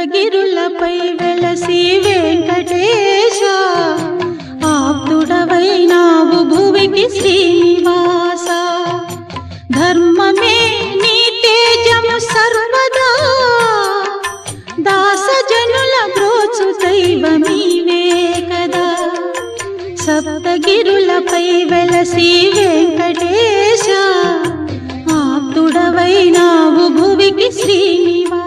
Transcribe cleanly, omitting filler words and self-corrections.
సప్తగిరులపై వెలసి వెంకటేశ ఆప్తుడవైనావు భువికి శ్రీనివాస ధర్మమే నీ తేజము సర్వదా దాసజనుల బ్రోచు దైవమీవే కదా సప్తగిరులపై వెలసి వెంకటేశ ఆప్తుడవైనావు భువికి శ్రీనివాస